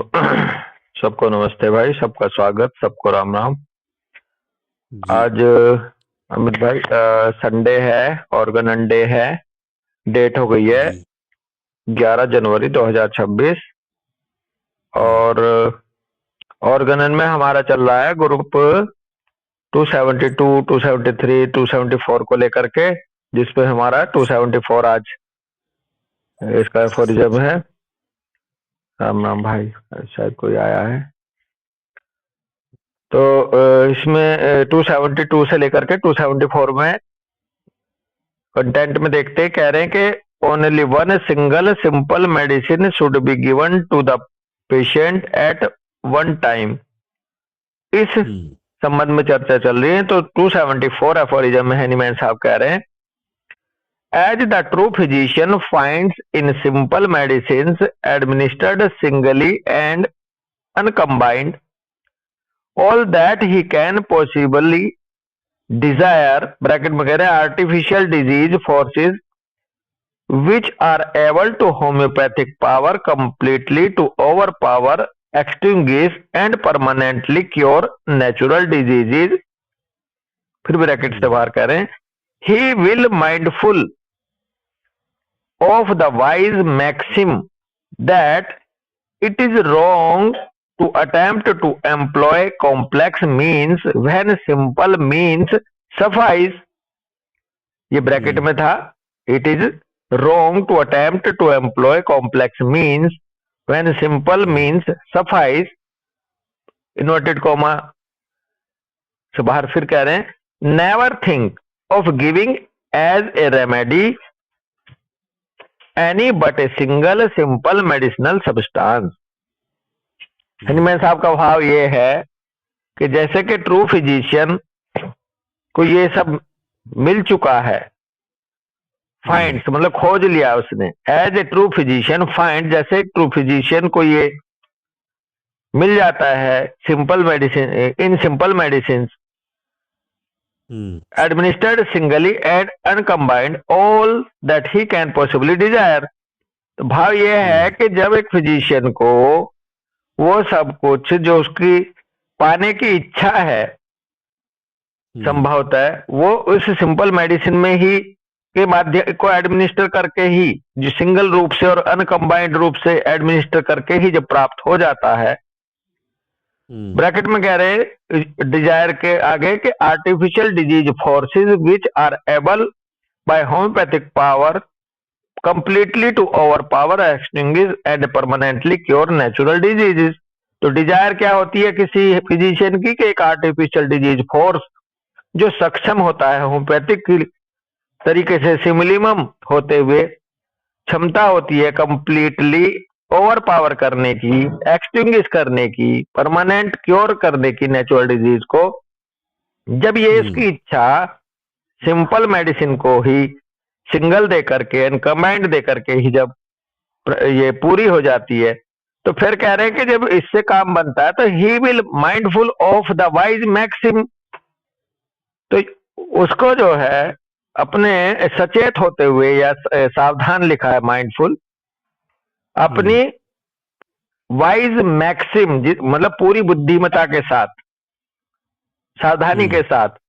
सबको नमस्ते भाई, सबका स्वागत, सबको राम राम। जी। आज अमित भाई संडे है, ऑर्गेनन डे है। डेट हो गई है जी। 11 जनवरी 2026। हम्म। और ऑर्गेनन में हमारा चल रहा है ग्रुप 272, 273, 274 को लेकर के, जिसपे हमारा 274 आज इसका एफोरिज्म है। राम राम भाई, शायद कोई आया है। तो इसमें 272 से लेकर के 274 में कंटेंट में देखते हैं, कह रहे हैं कि only one single simple medicine should be given to the patient at one time. इस हम्म। संबंध में चर्चा चल रही है। तो 274 एफोरिज्म में हैनीमैन साहब कह रहे हैं, as the true physician finds in simple medicine administered singly and uncombined all that he can possibly desire, bracket में कह रहे हैं, artificial disease forces which are able to homeopathic power completely to overpower, extinguish and permanently cure natural diseases। फिर bracket से बाहर करें, he will mindful of the wise maxim that it is wrong to attempt to employ complex means when simple means suffice। ये bracket में था, it is wrong to attempt to employ complex means when simple means suffice, inverted comma से बाहर फिर कह रहे हैं, never think of giving as a remedy any but a single simple medicinal substance। Hahnemann साहब का भाव ये है कि जैसे कि ट्रू फिजिशियन को ये सब मिल चुका है, फाइंड्स मतलब खोज लिया उसने, as a true physician find, जैसे ट्रू फिजिशियन को ये मिल जाता है simple medicine, in simple medicine administered singly and uncombined all that he can possibly desire. तो भाव ये है कि जब एक फिजिशियन को वो सब कुछ जो उसकी पाने की इच्छा है संभवतः, वो उस सिंपल मेडिसिन में ही के माध्यम को एडमिनिस्टर करके ही, जो सिंगल रूप से और अनकम्बाइंड रूप से एडमिनिस्टर करके ही जब प्राप्त हो जाता है, ब्रैकेट में कह रहे हैं डिजायर के आगे कि artificial disease forces which are able by homoeopathic power completely to over power, extinguish and permanently cure natural diseases. तो डिजायर क्या होती है किसी फिजिशियन की, कि एक आर्टिफिशियल डिजीज फोर्स जो सक्षम होता है होम्योपैथिक तरीके से सिमिलिमम होते हुए क्षमता होती है कंप्लीटली ओवर पावर करने की, एक्सटिंग्विश करने की, परमानेंट क्योर करने की नेचुरल डिजीज को। जब ये इसकी इच्छा सिंपल मेडिसिन को ही सिंगल दे करके, अनकम्बाइंड दे करके ही जब ये पूरी हो जाती है, तो फिर कह रहे हैं कि जब इससे काम बनता है तो he will mindful of the wise maxim. तो उसको जो है अपने सचेत होते हुए, या सावधान लिखा है माइंडफुल, अपनी वाइज मैक्सिम मतलब पूरी बुद्धिमता के साथ, सावधानी के साथ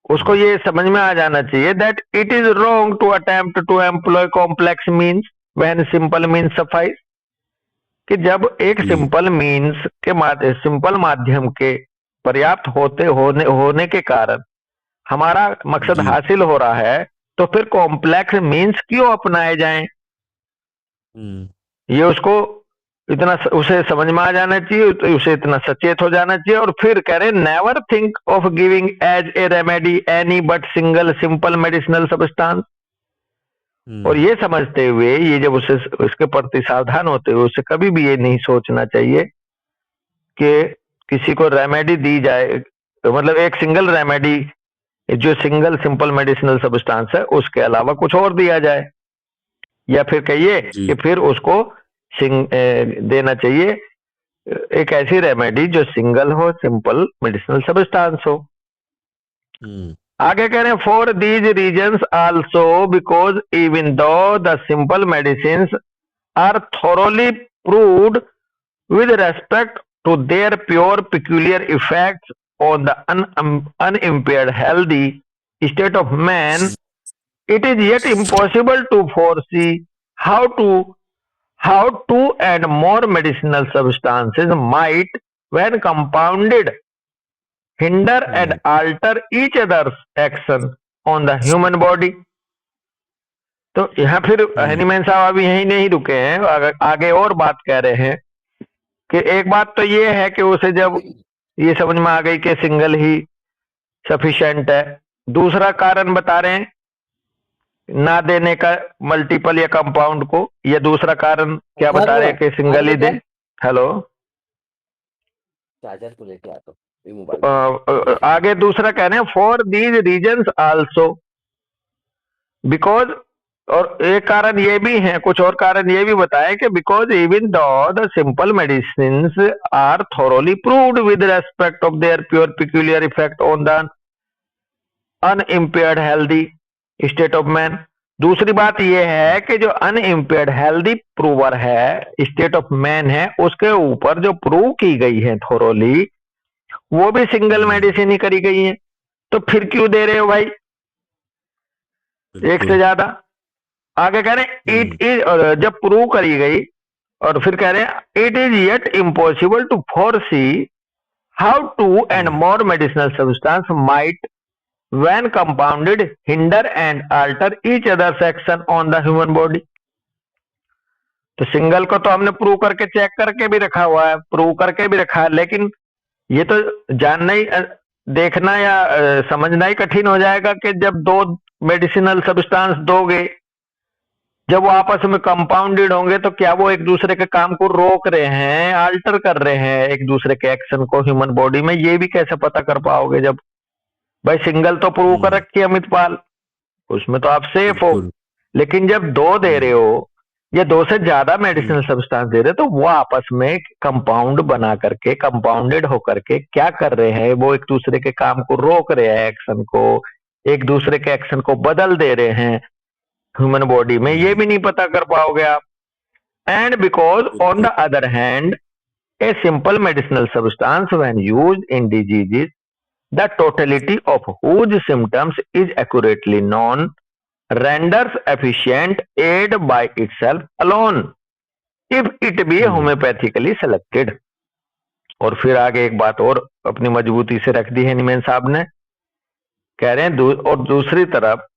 उसको ये समझ में आ जाना चाहिए that it is wrong to attempt to employ complex means when simple means suffice. कि जब एक सिंपल मीन्स के सिंपल माध्यम के पर्याप्त होने के कारण हमारा मकसद हासिल हो रहा है, तो फिर कॉम्प्लेक्स मीन्स क्यों अपनाए जाएं? ये उसको इतना उसे समझ में आ जाना चाहिए, तो उसे इतना सचेत हो जाना चाहिए। और फिर कह रहे never think of giving as a remedy any but single simple medicinal substance. और ये समझते हुए, ये जब उसे उसके प्रति सावधान होते हुए, उसे कभी भी ये नहीं सोचना चाहिए कि किसी को रेमेडी दी जाए, मतलब एक सिंगल रेमेडी जो सिंगल सिंपल मेडिसिनल सब्सटेंस है उसके अलावा कुछ और दिया जाए, या फिर कहिए कि फिर उसको देना चाहिए एक ऐसी रेमेडी जो सिंगल हो, सिंपल मेडिसिनल सब्सटेंस हो। आगे कह रहे हैं, for these reasons also because even though the simple medicine are thoroughly proved with respect to their pure peculiar effects on the unimpaired healthy state of man, it is yet impossible to foresee how two and more medicinal substances might, when compounded, hinder and alter each other's action on the human body. तो यहाँ फिर Hahnemann साहब अभी यही नहीं रुके हैं, आगे और बात कह रहे हैं कि एक बात तो ये है कि उसे जब ये समझ में आ गई कि सिंगल ही सफिशिएंट है, दूसरा कारण बता रहे हैं ना देने का मल्टीपल या कंपाउंड को, या दूसरा कारण क्या बता रहे हैं कि सिंगल ही दे। हेलो, चार्जर को लेके आता हूँ। आगे दूसरा कह रहे हैं for these reasons also, because, और एक कारण ये भी है, कुछ और कारण ये भी बताए कि because even though the simple medicines are thoroughly proved with respect of their pure peculiar effect on the unimpaired healthy state of man. दूसरी बात यह है कि जो अनइम्पेयर्ड हेल्दी प्रूवर है, स्टेट ऑफ मैन है, उसके ऊपर जो प्रूव की गई है थोरोली, वो भी सिंगल मेडिसिन ही करी गई है। तो फिर क्यों दे रहे हो भाई एक से ज्यादा? आगे कह रहे हैं इट इज, जब प्रूव करी गई, और फिर कह रहे हैं it is yet impossible to foresee how two and more medicinal substance might when compounded hinder and alter each other's action on the human body। तो सिंगल को तो हमने प्रूव करके चेक करके भी रखा हुआ है, प्रूव करके भी रखा है, लेकिन ये तो जानना ही, देखना या समझना ही कठिन हो जाएगा कि जब दो मेडिसिनल सब्सटेंस दोगे, जब वो आपस में कंपाउंडेड होंगे, तो क्या वो एक दूसरे के काम को रोक रहे हैं, आल्टर कर रहे हैं एक दूसरे के एक्शन को ह्यूमन बॉडी में? ये भी कैसे पता कर पाओगे जब भाई सिंगल तो प्रूव कर रखी है अमित पाल, उसमें तो आप सेफ हो, लेकिन जब दो दे रहे हो या दो से ज्यादा मेडिसिनल सब्सटेंस दे रहे हो, तो वो आपस में कंपाउंड बना करके, कंपाउंडेड होकर के क्या कर रहे हैं, वो एक दूसरे के काम को रोक रहे हैं, एक्शन को, एक दूसरे के एक्शन को बदल दे रहे हैं ह्यूमन बॉडी में, ये भी नहीं पता कर पाओगे आप। And because on the other hand a simple medicinal substance when used in diseases the totality of whose symptoms is accurately known renders efficient aid by itself alone if it be homeopathically selected। और फिर आगे एक बात और अपनी मजबूती से रख दी है निमेन साहब ने, कह रहे हैं और दूसरी तरफ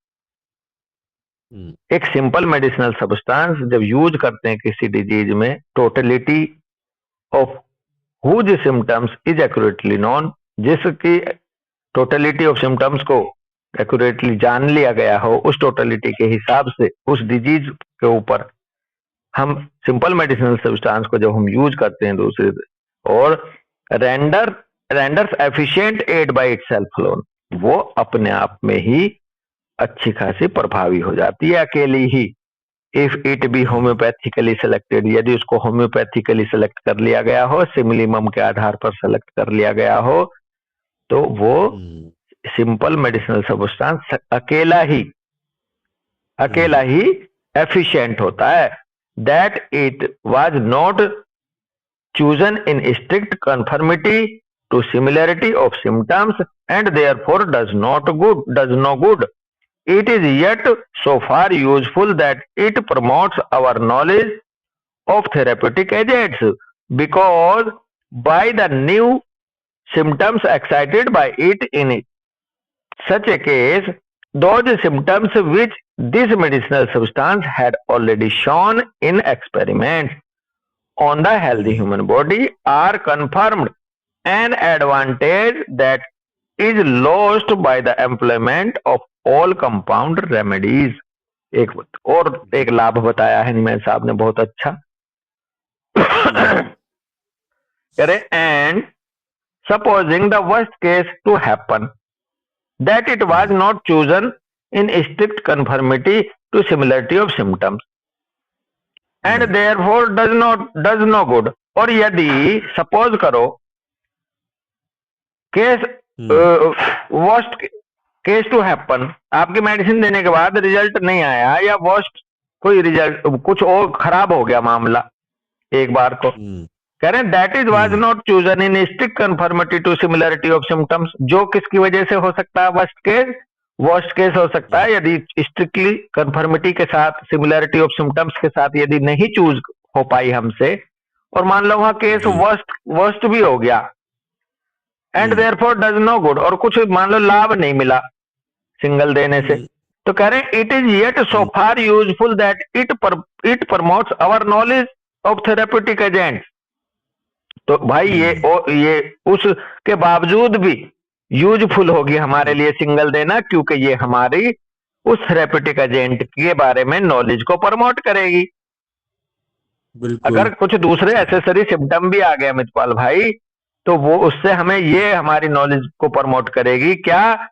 एक सिंपल मेडिसिनल सब्सटेंस जब यूज करते हैं किसी डिजीज में, totality of whose symptoms is accurately known, जिसकी टोटलिटी ऑफ सिम्टम्स को एक्यूरेटली जान लिया गया हो, उस टोटलिटी के हिसाब से उस डिजीज के ऊपर हम सिंपल मेडिसिनल सब्सटेंस को जब हम यूज करते हैं दूसरे, और renders efficient aid by itself alone, वो अपने आप में ही अच्छी खासी प्रभावी हो जाती है अकेली ही। If it be homoeopathically selected, यदि उसको होम्योपैथिकली सिलेक्ट कर लिया गया हो, सिमिलिमम के आधार पर सिलेक्ट कर लिया गया हो, तो वो सिंपल मेडिसिनल सब्सटेंस अकेला ही एफिशिएंट होता है। That it was not chosen in strict conformity to similarity of symptoms and therefore does no good. It is yet so far useful that it promotes our knowledge of therapeutic agents because by the new symptoms excited by it in such a case, those symptoms which this medicinal substance had already shown in experiments on the healthy human body are confirmed, an advantage that is lost by the employment of all compound remedies। एक लाभ बताया है निमेन साहब ने बहुत अच्छा, and supposing the worst case to happen, that it was not chosen in strict conformity to similarity of symptoms and therefore does no good। और यदि सपोज करो case worst case to happen, आपकी मेडिसिन देने के बाद result नहीं आया, या वर्स्ट कोई रिजल्ट, कुछ और खराब हो गया मामला एक बार को, कह रहे हैं that is was not chosen in strict conformity to similarity of symptoms. जो किसकी वजह से हो सकता है? वर्स्ट केस हो सकता है यदि स्ट्रिक्टली कन्फर्मिटी के साथ, सिमिलरिटी ऑफ सिम्टम्स के साथ यदि नहीं चूज हो पाई हमसे, और मान लो वहां केस वर्स्ट भी हो गया, and therefore does no good, और कुछ मान लो लाभ नहीं मिला सिंगल देने से, तो कह रहे हैं it is yet so far useful that it promotes our knowledge of therapeutic agent. तो भाई ये उसके बावजूद भी यूजफुल होगी हमारे लिए सिंगल देना, क्योंकि ये हमारी उस थेरेप्यूटिक एजेंट के बारे में नॉलेज को प्रमोट करेगी। अगर कुछ दूसरे एसेसरी सिम्टम भी आ गए मितपाल भाई, तो वो उससे हमें ये हमारी नॉलेज को प्रमोट करेगी। क्या?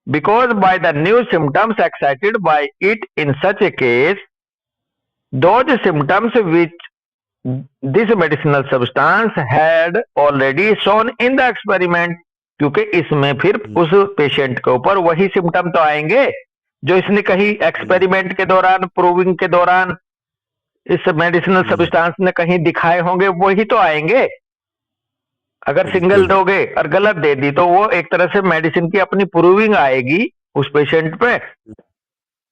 Because by the new symptoms excited by it in such A case, those symptoms which this medicinal substance had already shown in the experiment. क्योंकि इसमें फिर उस पेशेंट के ऊपर वही सिम्टम तो आएंगे जो इसने कहीं एक्सपेरिमेंट के दौरान, प्रूविंग के दौरान इस मेडिसिनल सब्सटेंस ने कहीं दिखाए होंगे, वही तो आएंगे। अगर सिंगल दोगे और गलत दे दी तो वो एक तरह से मेडिसिन की अपनी प्रूविंग आएगी उस पेशेंट पे,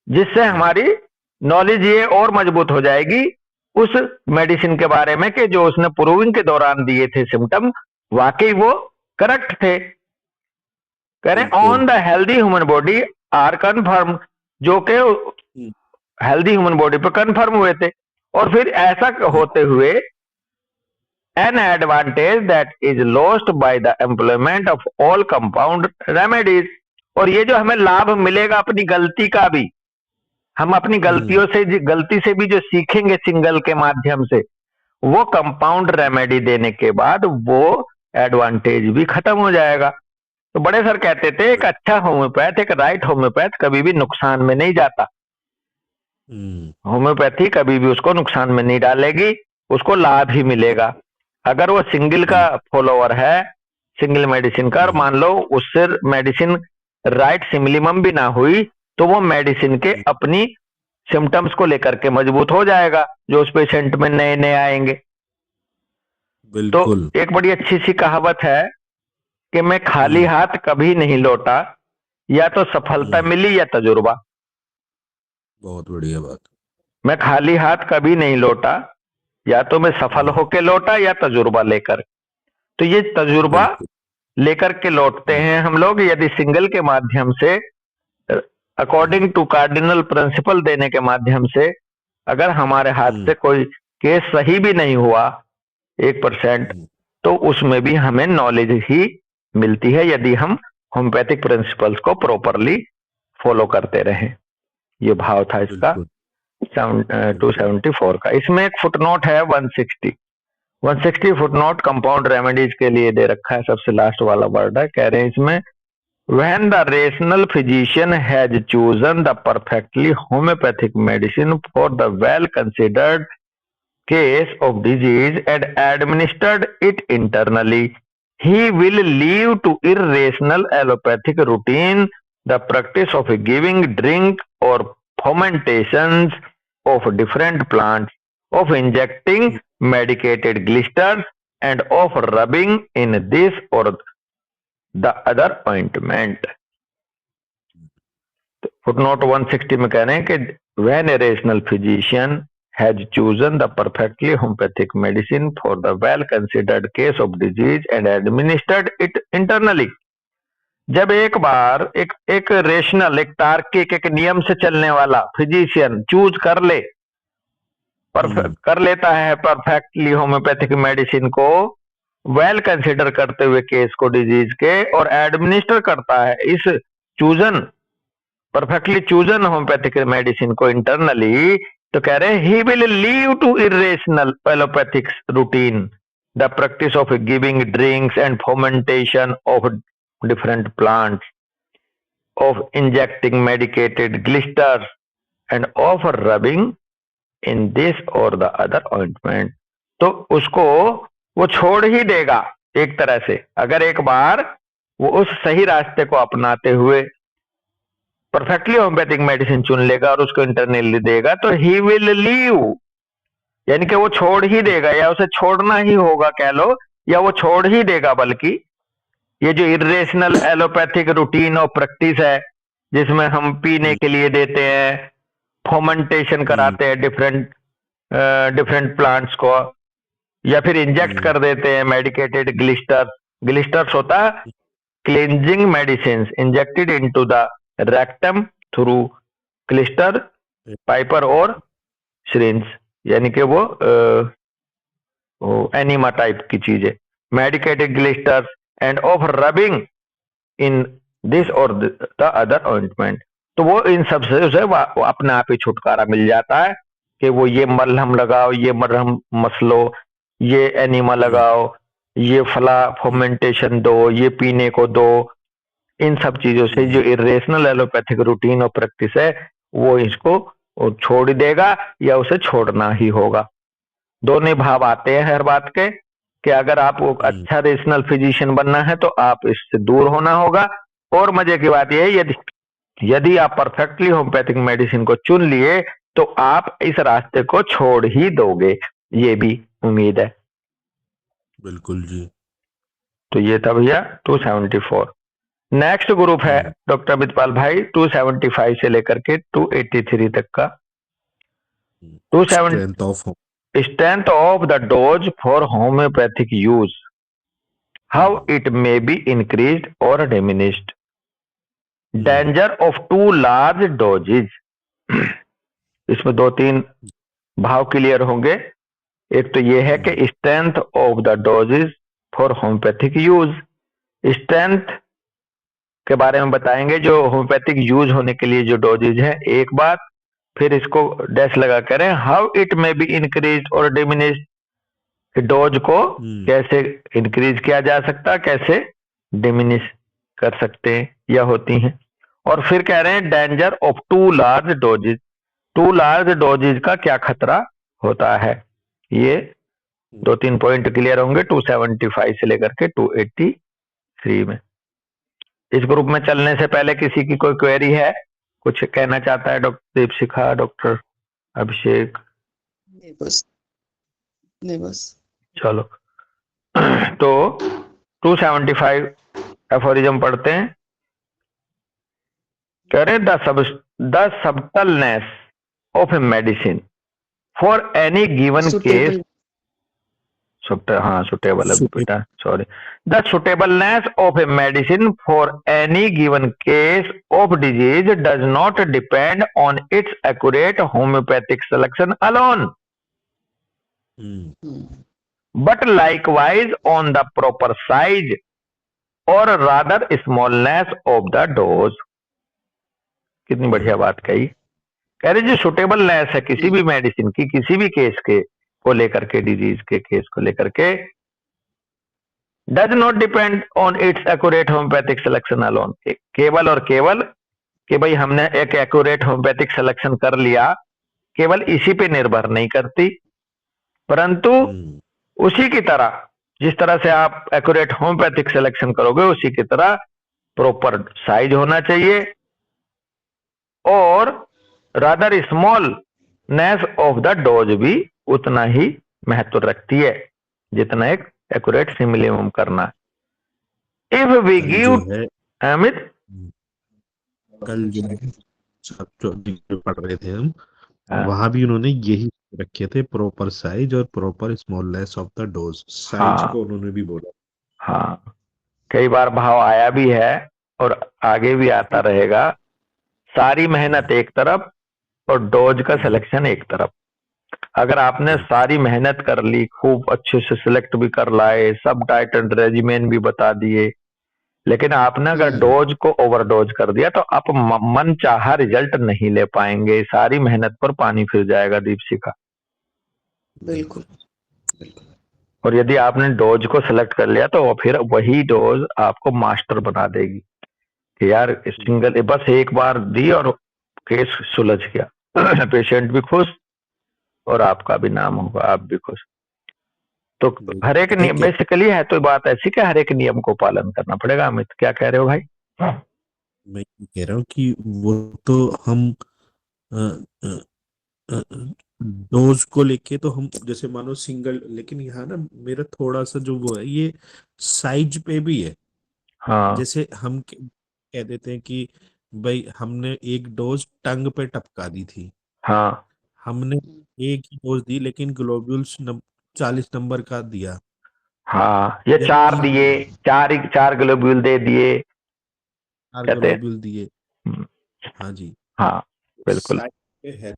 जिससे हमारी नॉलेज ये और मजबूत हो जाएगी उस मेडिसिन के बारे में कि जो उसने प्रूविंग के दौरान दिए थे सिम्टम, वाकई वो करेक्ट थे। कह रहे on the healthy human body are confirm, जो कि हेल्दी ह्यूमन बॉडी पे कन्फर्म हुए थे। और फिर ऐसा होते हुए an advantage that is lost by the employment of all compound remedies, और ये जो हमें लाभ मिलेगा अपनी गलती का भी, हम अपनी गलतियों से, गलती से भी जो सीखेंगे सिंगल के माध्यम से, वो कंपाउंड रेमेडी देने के बाद वो एडवांटेज भी खत्म हो जाएगा। तो बड़े सर कहते थे एक अच्छा होम्योपैथ, एक राइट होम्योपैथ कभी भी नुकसान में नहीं जाता। होम्योपैथी कभी भी उसको नुकसान में नहीं डालेगी, उसको लाभ ही मिलेगा। अगर वो सिंगल का फॉलोअर है, सिंगल मेडिसिन का, और मान लो उससे मेडिसिन राइट सिमिलिमम भी ना हुई, तो वो मेडिसिन के अपनी सिम्टम्स को लेकर के मजबूत हो जाएगा जो उस पेशेंट में नए नए आएंगे। तो एक बड़ी अच्छी सी कहावत है कि मैं खाली हाथ कभी नहीं लौटा, या तो सफलता मिली या तजुर्बा। बहुत बढ़िया बात। मैं खाली हाथ कभी नहीं लौटा, या तो मैं सफल होके लौटा या तजुर्बा लेकर। तो ये तजुर्बा लेकर के लौटते हैं हम लोग यदि सिंगल के माध्यम से, अकॉर्डिंग टू कार्डिनल प्रिंसिपल देने के माध्यम से। अगर हमारे हाथ से कोई केस सही भी नहीं हुआ 1%, तो उसमें भी हमें नॉलेज ही मिलती है यदि हम होम्योपैथिक प्रिंसिपल्स को प्रॉपरली फॉलो करते रहें। ये भाव था इसका 274 का। इसमें एक फुटनोट है 160 फुटनोट कंपाउंड रेमेडीज के लिए दे रखा है, सबसे लास्ट वाला वर्ड है। कह रहे हैं इसमें when the rational physician has chosen the perfectly homeopathic medicine for the well considered case of disease and administered it internally, he will leave to irrational allopathic routine the practice of giving drink or fomentations of different plants, of injecting medicated glisters, and of rubbing in this or the other ointment. Footnote 160 में कह रहे हैं कि when a rational physician has chosen the perfectly homeopathic medicine for the well considered case of disease and administered it internally, जब एक बार एक rational, एक तार्किक, एक नियम से चलने वाला फिजिशियन चूज कर लेता है परफेक्टली होम्योपैथिक मेडिसिन को, वेल कंसिडर करते हुए केस को, डिजीज के, और एडमिनिस्टर करता है इस परफेक्टली चूजन होम्योपैथिक मेडिसिन को इंटरनली, तो कह रहे हैं he will leave to irrational allopathic routine the practice of giving drinks and fermentation of different plants, of injecting medicated glisters, and of rubbing in this or the other ointment. तो उसको वो छोड़ ही देगा एक तरह से, अगर एक बार वो उस सही रास्ते को अपनाते हुए परफेक्टली होम्योपैथिक मेडिसिन चुन लेगा और उसको इंटरनली देगा, तो ही विल लीव यानी कि वो छोड़ ही देगा या उसे छोड़ना ही होगा कह लो, या वो छोड़ ही देगा। बल्कि ये जो इरेशनल एलोपैथिक रूटीन और प्रैक्टिस है, जिसमें हम पीने के लिए देते हैं, फर्मेंटेशन कराते हैं डिफरेंट डिफरेंट प्लांट्स को, या फिर इंजेक्ट कर देते हैं मेडिकेटेड ग्लिस्टर्स। ग्लिस्टर्स होता है cleansing medicine injected into the rectum through clyster, pipe or syringe, यानी कि वो एनिमा टाइप की चीजें, medicated glisters and of rubbing in this or the other ointment. तो वो इन सब से उसे अपने आप ही छुटकारा मिल जाता है कि वो ये मलहम लगाओ, ये मरहम मसलो, ये एनिमा लगाओ, ये फला फर्मेंटेशन दो, ये पीने को दो। इन सब चीजों से जो इरेशनल एलोपैथिक रूटीन और प्रैक्टिस है वो इसको छोड़ देगा या उसे छोड़ना ही होगा। दोनों भाव आते हैं हर बात के कि अगर आपको अच्छा रेशनल फिजिशियन बनना है तो आप इससे दूर होना होगा। और मजे की बात यह है, यदि आप परफेक्टली होम्योपैथिक मेडिसिन को चुन लिए तो आप इस रास्ते को छोड़ ही दोगे, ये भी उम्मीद है। बिल्कुल जी। तो ये था भैया 274। नेक्स्ट ग्रुप है डॉक्टर अमितपाल भाई 275 से लेकर के 283 तक का। Strength of the dose for homeopathic use, how it may be increased or diminished, danger of too large doses. इसमें 2-3 भाव क्लियर होंगे। एक तो ये है कि strength of the doses for homeopathic use, strength के बारे में बताएंगे जो होम्योपैथिक यूज होने के लिए जो डोजेज है एक बात, फिर इसको डैश लगा करें how it may be increase और डिमिनिश, डोज को कैसे इंक्रीज किया जा सकता, कैसे डिमिनिश कर सकते हैं या होती हैं। और फिर कह रहे हैं danger of too large doses, too large doses का क्या खतरा होता है। ये 2-3 पॉइंट क्लियर होंगे 275 से लेकर के 283 में। इस ग्रुप में चलने से पहले किसी की कोई क्वेरी है, कुछ कहना चाहता है डॉक्टर दीपशिखा, डॉक्टर अभिषेक? नहीं बस चलो तो 275 एफोरिज्म पढ़ते हैं। कह रहे the subtleness of a medicine for any given case, suitable है बेटा, sorry. The suitableness of a medicine for any given case of disease does not depend on its accurate homoeopathic selection alone, but likewise on the proper size or rather smallness of the dose। कितनी बढ़िया बात कही। कह रहे जो सुटेबलनेस है किसी भी मेडिसिन की, किसी भी केस के को लेकर के, डिजीज के केस को लेकर के, does not depend on its accurate homoeopathic selection alone, केवल और केवल कि भाई हमने एक एक्यूरेट होम्योपैथिक सिलेक्शन कर लिया, केवल इसी पे निर्भर नहीं करती, परंतु उसी की तरह जिस तरह से आप एक्यूरेट होम्योपैथिक सिलेक्शन करोगे उसी की तरह प्रॉपर साइज होना चाहिए और rather smallness of the dose भी उतना ही महत्व रखती है जितना एक एक्यूरेट सिमिलियम करना। इफ वी गिव अमित, कल जो पढ़ रहे थे हम, वहां भी उन्होंने यही रखे थे, प्रॉपर साइज और proper smallness of the dose, size को उन्होंने भी बोला। हाँ, कई बार भाव आया भी है और आगे भी आता रहेगा। सारी मेहनत एक तरफ और डोज का सिलेक्शन एक तरफ। अगर आपने सारी मेहनत कर ली, खूब अच्छे से सिलेक्ट भी कर लाए, सब डाइट एंड रेजिमेन भी बता दिए, लेकिन आपने अगर डोज को ओवरडोज कर दिया तो आप मन चाहा रिजल्ट नहीं ले पाएंगे। सारी मेहनत पर पानी फिर जाएगा दीपशिखा। बिल्कुल। और यदि आपने डोज को सिलेक्ट कर लिया तो फिर वही डोज आपको मास्टर बना देगी कि यार सिंगल बस एक बार दी और केस सुलझ गया पेशेंट भी खुश और आपका भी नाम होगा, आप भी खुश। तो हर एक नियम बेसिकली है, तो बात ऐसी कि हर एक नियम को पालन करना पड़ेगा। अमित क्या कह रहे हो भाई? मैं कह रहा हूँ कि वो तो हम डोज को लेके तो हम जैसे मानो सिंगल, लेकिन यहाँ ना मेरा थोड़ा सा जो वो है ये साइज पे भी है। हाँ जैसे हम कह देते हैं कि भाई हमने एक डोज टंग पे टपका दी थी, हाँ हमने एक ही डोज दी लेकिन ग्लोब्यूल्स 40 नंबर का दिया हाँ, ये या चार 3 दिए, दिया, चार ग्लोब्यूल दे दिए 4 कहते हैं। ग्लोब्यूल दिए। हम्म, हाँ जी। हाँ बिल्कुल। साइज पे है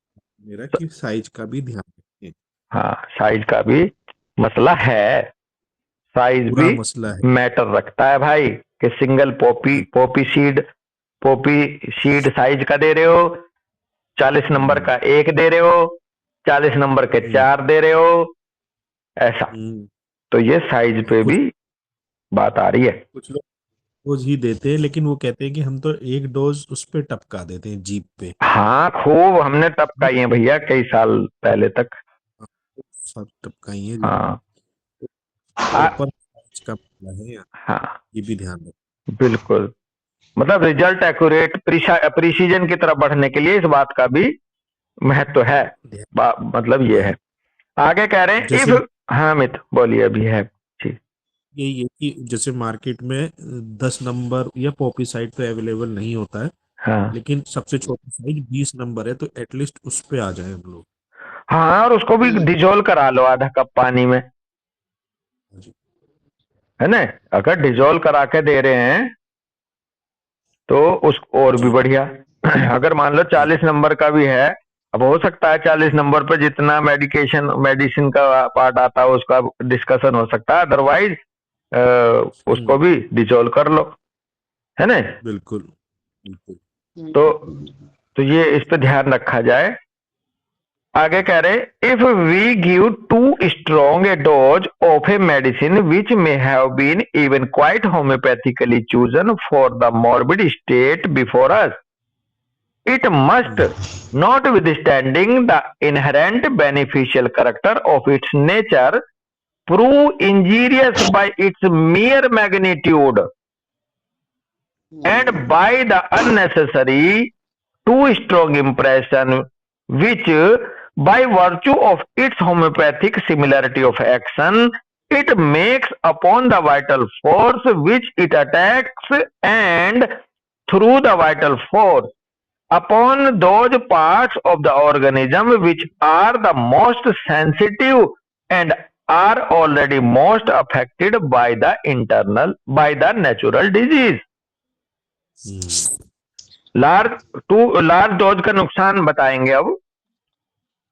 मेरा कि साइज का भी ध्यान रखें। हाँ साइज का भी मसला है, साइज पूरा भी मसला है। मैटर रखता है भाई, कि सिंगल पॉपी हाँ। पॉपी सीड साइज का दे रहे हो, 40 नंबर हम्म। का एक दे रहे हो, 40 नंबर के हम्म। 4 दे रहे हो, ऐसा। हम्म। तो ये साइज और पे कुछ भी बात आ रही है। कुछ लोग डोज ही देते हैं लेकिन वो कहते हैं कि हम तो एक डोज उस पे टपका देते हैं जीप पे। हाँ खूब हमने टपकाई है भैया कई साल पहले तक। हाँ, सब टपकाई है। हाँ आ, प्रॉपर साइज का मसला है यहाँ, हाँ ये भी ध्यान रखें। बिल्कुल। मतलब रिजल्ट एक्यूरेट प्रिसीजन की तरफ बढ़ने के लिए इस बात का भी महत्व है। मतलब ये हाँ, है। आगे कह रहे अब हैं जैसे इफ, हाँ मित बोलिए अभी है जी। यही है कि जैसे मार्केट में 10 नंबर या पॉपी साइड तो अवेलेबल नहीं होता है, हाँ लेकिन सबसे छोटा साइज 20 नंबर है, तो एटलीस्ट उस पे आ जाए हम लोग। हाँ, और उसको भी डिजोल्व करा लो आधा कप पानी में, हाँ जी। है ना। अगर डिजोल्व करा के दे रहे हैं तो उस और भी जी। बढ़िया। अगर मान लो हाँ। 40 नंबर का भी है, अब हो सकता है 40 नंबर पे जितना मेडिसिन का पार्ट आता है उसका डिस्कशन हो सकता है, अदरवाइज उसको भी डिजोल्व कर लो, है ना। बिल्कुल बिल्कुल। तो ये इस पे ध्यान रखा जाए। आगे कह रहे if we give too strong a dose of a medicine which may have been even quite homoeopathically chosen for the morbid state before us, it must, notwithstanding the inherent beneficial character of its nature, prove injurious by its mere magnitude and by the unnecessary too strong impression which, by virtue of its homeopathic similarity of action, it makes upon the vital force which it attacks, and through the vital force upon those parts of the organism which are the most sensitive and are already most affected by the natural disease. Large dose का नुकसान बताएंगे अब।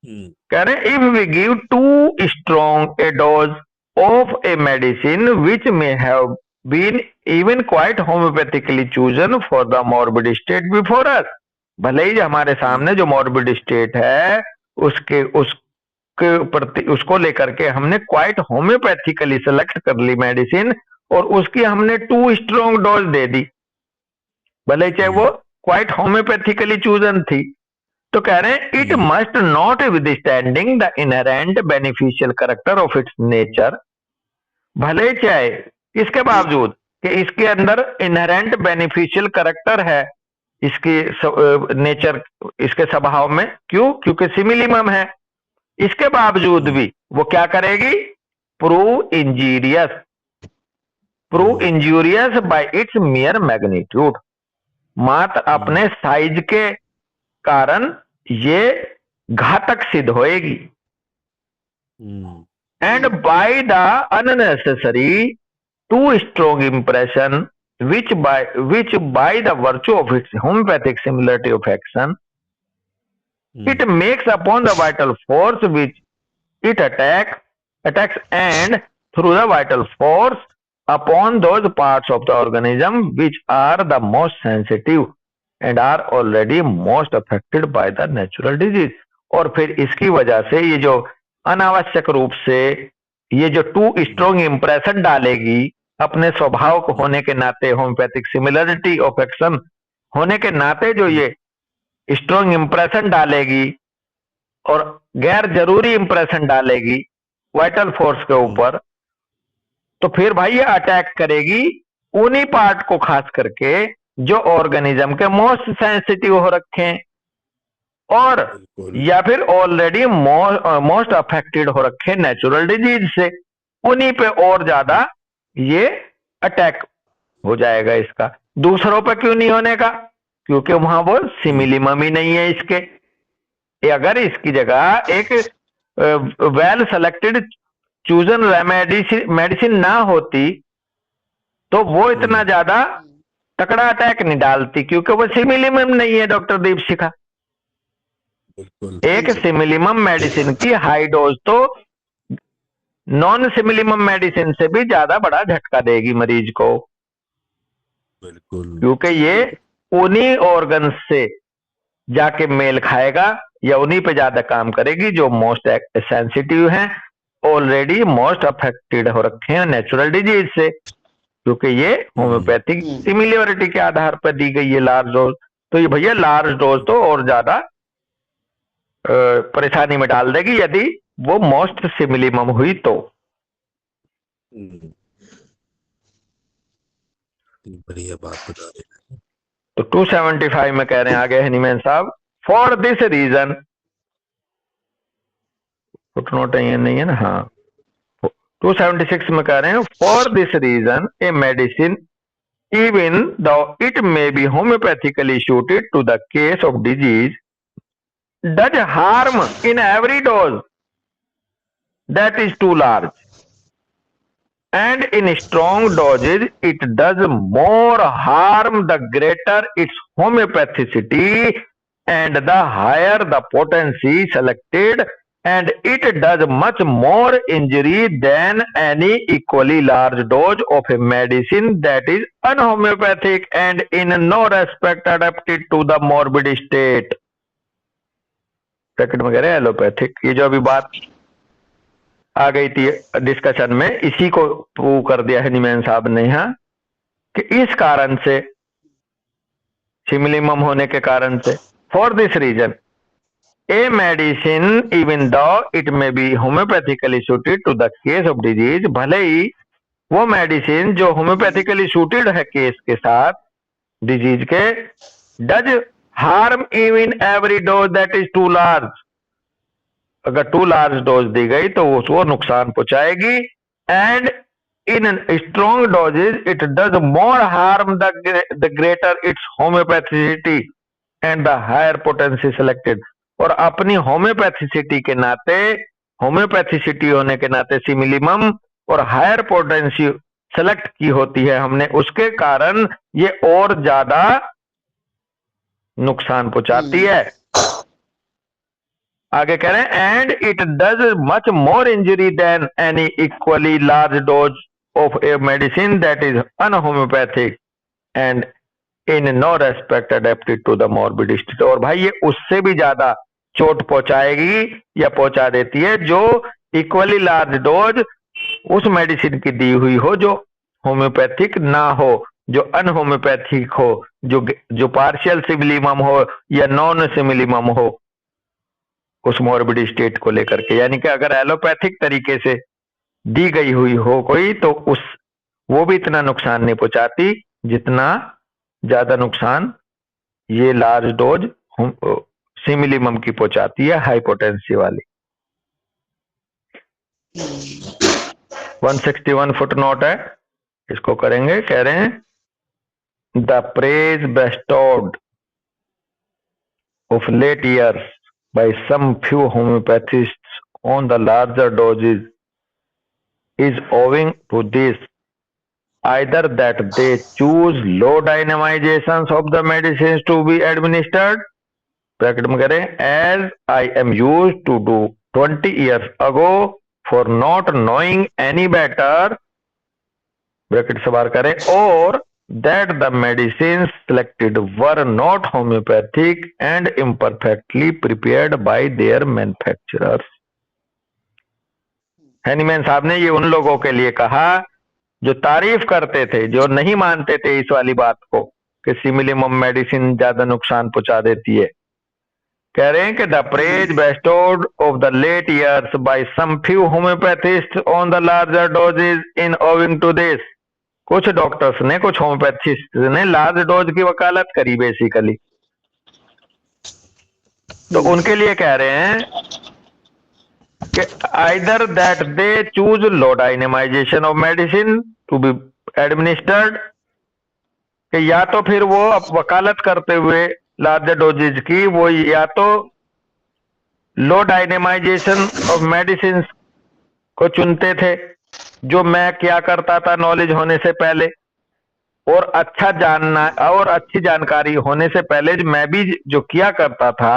कह रहे if we give too strong a dose of a medicine which may have been even quite homoeopathically chosen for the morbid state before us, भले ही हमारे सामने जो मॉर्बिड स्टेट है उसके प्रति उसको लेकर के हमने क्वाइट होम्योपैथिकली सेलेक्ट कर ली मेडिसिन, और उसकी हमने टू स्ट्रॉन्ग डोज दे दी, भले चाहे वो क्वाइट होम्योपैथिकली चूजन थी। तो कह रहे हैं it must not withstanding the inherent beneficial character of its nature, भले चाहे इसके बावजूद कि इसके अंदर इनहेरेंट बेनिफिशियल करेक्टर है, इसकी नेचर, इसके स्वभाव में, क्योंकि सिमिलिमम है, इसके बावजूद भी वो क्या करेगी, prove injurious by its mere magnitude, मात्र अपने साइज के कारण ये घातक सिद्ध होएगी, and by the unnecessary too strong impression which by the virtue of its homeopathic similarity of action it makes upon the vital force which it attacks, and through the vital force upon those parts of the organism which are the most sensitive and are already most affected by the natural disease। और फिर इसकी वजह से ये जो अनावश्यक रूप से ये जो टू स्ट्रॉन्ग इंप्रेशन डालेगी, अपने स्वभाव को होने के नाते, होम्योपैथिक सिमिलरिटी ऑफ एक्शन होने के नाते जो ये स्ट्रॉन्ग इंप्रेशन डालेगी और गैर जरूरी इंप्रेशन डालेगी वाइटल फोर्स के ऊपर, तो फिर भाई ये अटैक करेगी उन्हीं पार्ट को, खास करके जो ऑर्गेनिज्म के मोस्ट सेंसिटिव हो रखे हैं, और बिल्कुल या फिर ऑलरेडी मोस्ट अफेक्टेड हो रखे नेचुरल डिजीज से, उन्हीं पे और ज्यादा ये अटैक हो जाएगा इसका। दूसरों पे क्यों नहीं होने का? क्योंकि वहां वो सिमिलिमम ही नहीं है इसके। अगर इसकी जगह एक वेल सेलेक्टेड चूजन मेडिसिन ना होती तो वो इतना ज्यादा तकड़ा अटैक नहीं डालती, क्योंकि वो सिमिलिमम नहीं है डॉक्टर दीपशिखा। बिल्कुल एक सिमिलिमम मेडिसिन की हाई डोज तो नॉन सिमिलिमम मेडिसिन से भी ज्यादा बड़ा झटका देगी मरीज को, बिल्कुल क्योंकि ये उन्हीं ऑर्गन से जाके मेल खाएगा या उन्हीं पे ज्यादा काम करेगी जो मोस्ट सेंसिटिव हैं, ऑलरेडी मोस्ट अफेक्टेड हो रखे हैं नेचुरल डिजीज से, क्योंकि ये होम्योपैथिक सिमिलरिटी के आधार पर दी गई है लार्ज डोज। तो ये भैया लार्ज डोज तो और ज्यादा परेशानी में डाल देगी यदि वो मोस्ट सिमिलिमम हुई तो। बढ़िया बात बता रहे हैं। तो 275 में कह रहे हैं आगे हनीमैन साहब, फॉर दिस रीजन, फुटनोट नहीं है ना, हाँ 276 में कह रहे हैं for this reason a medicine even though it may be homeopathically suited to the case of disease does harm in every dose that is too large, and in strong doses it does more harm the greater its homeopathicity and the higher the potency selected, and it does much more injury than any equally large dose of a medicine that is unhomeopathic and in no respect adapted to the morbid state. Bracket में कह रहे हैं allopathic. ये जो अभी बात आ गई थी डिस्कशन में, इसी को प्रूव कर दिया है हनीमैन साहब ने यहाँ, कि इस कारण से, सिमिलिमम होने के कारण से, for this reason a medicine even though it may be homeopathically suited to the case of disease, भले ही वो मेडिसिन जो होम्योपैथिकली सूटेड है केस के साथ, डिजीज के, does harm even every dose that is too large, अगर too large dose दी गई तो उसको नुकसान पहुंचाएगी, and in strong doses it does more harm the greater its homoeopathicity and the higher potency selected. और अपनी होम्योपैथिसिटी के नाते, होम्योपैथिसिटी होने के नाते सिमिलिमम और हायर पोटेंसी सेलेक्ट की होती है हमने, उसके कारण ये और ज्यादा नुकसान पहुंचाती है। आगे कह रहे हैं and it does much more injury than any equally large dose of a medicine that is unhomoeopathic and in no respect adapted to the morbid state. और भाई ये उससे भी ज्यादा चोट पहुंचाएगी या पहुंचा देती है जो इक्वली लार्ज डोज उस मेडिसिन की दी हुई हो जो होम्योपैथिक ना हो, जो अनहोम्योपैथिक हो, जो पार्शियल सिमिलिमम हो या नॉन सिमिलिमम हो उस मॉर्बिड स्टेट को लेकर के। यानी कि अगर एलोपैथिक तरीके से दी गई हुई हो कोई तो वो भी इतना नुकसान नहीं पहुंचाती जितना ज्यादा नुकसान ये लार्ज डोज सिमिलिमम की पहुंचाती है, हाइपोटेंसी वाली। 161 फुट नोट है, इसको करेंगे। कह रहे हैं the praise bestowed of late years by some few homoeopathists on the larger doses is owing to this either that they choose low dynamizations of the medicines to be administered, bracket में करें, as I am used to do 20 years ago for not knowing any better, bracket से बाहर करें, or that the medicines selected were not homeopathic and imperfectly prepared by their manufacturers। Hahnemann साहब ने ये उन लोगों के लिए कहा जो तारीफ करते थे, जो नहीं मानते थे इस वाली बात को कि सिमिलिमम मेडिसिन ज्यादा नुकसान पहुंचा देती है। कह रहे हैं कि the praise bestowed of the late years by some few homoeopathists on the larger doses in owing to this, कुछ डॉक्टर्स ने, कुछ होम्योपैथिस्ट ने लार्ज डोज की वकालत करी बेसिकली। तो उनके लिए कह रहे हैं कि either that they choose low dynamization of medicine to be administered, कि या तो फिर वो वकालत करते हुए लार्जर डोजेज की वो या तो लो डायनेमाइजेशन ऑफ मेडिसिन को चुनते थे, जो मैं क्या करता था नॉलेज होने से पहले, और अच्छा जानना और अच्छी जानकारी होने से पहले मैं भी जो किया करता था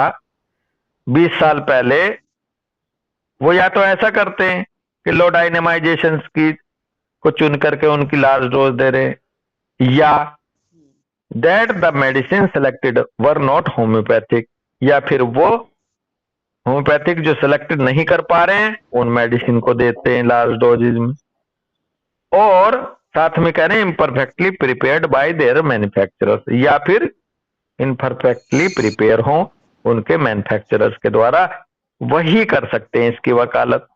20 साल पहले, वो या तो ऐसा करते हैं कि लो डायनेमाइजेशन की को चुन करके उनकी लार्ज डोज दे रहे हैं, या that the medicine selected were not homeopathic, या फिर वो होम्योपैथिक जो सिलेक्टेड नहीं कर पा रहे हैं उन मेडिसिन को देते हैं लार्ज डोजेज में, और साथ में कह रहे हैं imperfectly prepared by there manufacturers, या फिर इनपरफेक्टली प्रिपेयर हो उनके मैन्युफैक्चरर्स के द्वारा, वही कर सकते हैं इसकी वकालत।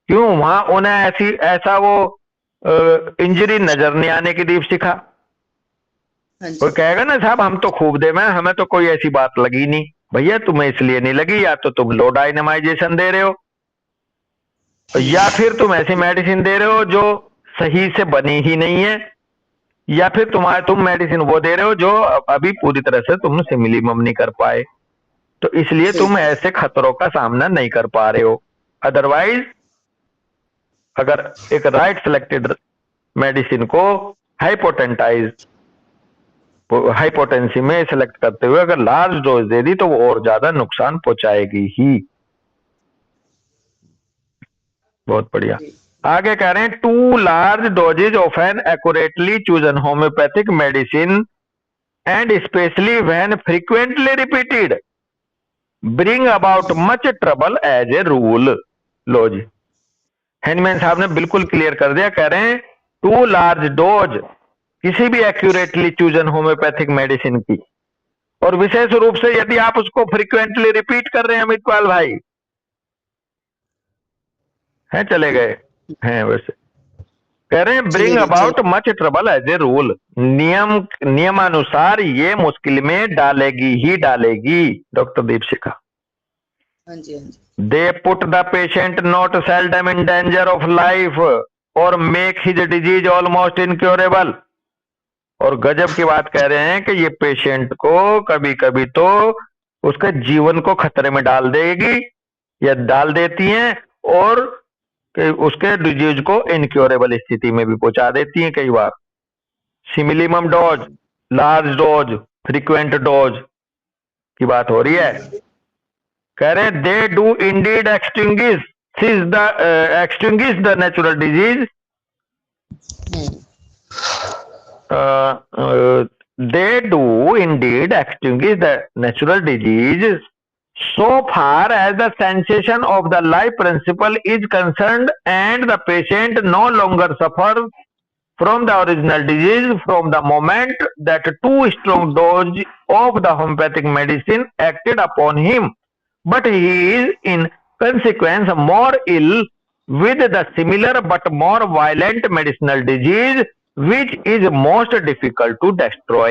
क्यों? वहां उन्हें ऐसा वो इंजरी नजर नहीं आने की दीपशिखा। हाँ जी। कोई कहेगा ना साहब हम तो खूब दे में, हमें तो कोई ऐसी बात लगी नहीं। भैया तुम्हें इसलिए नहीं लगी, या तो तुम लो डायनेमाइजेशन दे रहे हो, या फिर तुम ऐसी मेडिसिन दे रहे हो जो सही से बनी ही नहीं है, या फिर तुम मेडिसिन वो दे रहे हो जो अभी पूरी तरह से तुम सिमिलीमम नहीं कर पाए, तो इसलिए तुम ऐसे खतरों का सामना नहीं कर पा रहे हो। अदरवाइज अगर एक राइट सिलेक्टेड मेडिसिन को हाइपोटेंसी में सिलेक्ट करते हुए अगर लार्ज डोज दे दी तो वो और ज्यादा नुकसान पहुंचाएगी ही। बहुत बढ़िया। आगे कह रहे हैं too large doses of an accurately chosen homeopathic medicine and especially when frequently repeated bring about much trouble as a rule. लो जी, हैंडमैन साहब ने बिल्कुल क्लियर कर दिया। कह रहे हैं टू लार्ज डोज किसी भी एक्यूरेटली चूजन होम्योपैथिक मेडिसिन की, और विशेष रूप से यदि आप उसको फ्रीक्वेंटली रिपीट कर रहे हैं, अमित पाल भाई हैं, चले गए हैं वैसे, कह रहे हैं bring about much trouble as a rule, नियमानुसार ये मुश्किल में डालेगी ही डालेगी। डॉक्टर दीपशिखा, हाँ जी, हाँ जी। They put the patient not seldom in danger of life or make his disease almost incurable. और गजब की बात कह रहे हैं कि ये पेशेंट को कभी कभी तो उसके जीवन को खतरे में डाल देगी या डाल देती हैं, और उसके डिजीज को इनक्योरेबल स्थिति में भी पहुंचा देती हैं कई बार। Similimum dose, large dose, frequent dose की बात हो रही है। कह रहे हैं they do indeed extinguish the natural disease, they do indeed extinguish the natural disease so far as the sensation of the life principle is concerned and the patient no longer suffers from the original disease from the moment that too strong dose of the homeopathic medicine acted upon him, but he is in consequence more ill with the similar but more violent medicinal disease which is most difficult to destroy।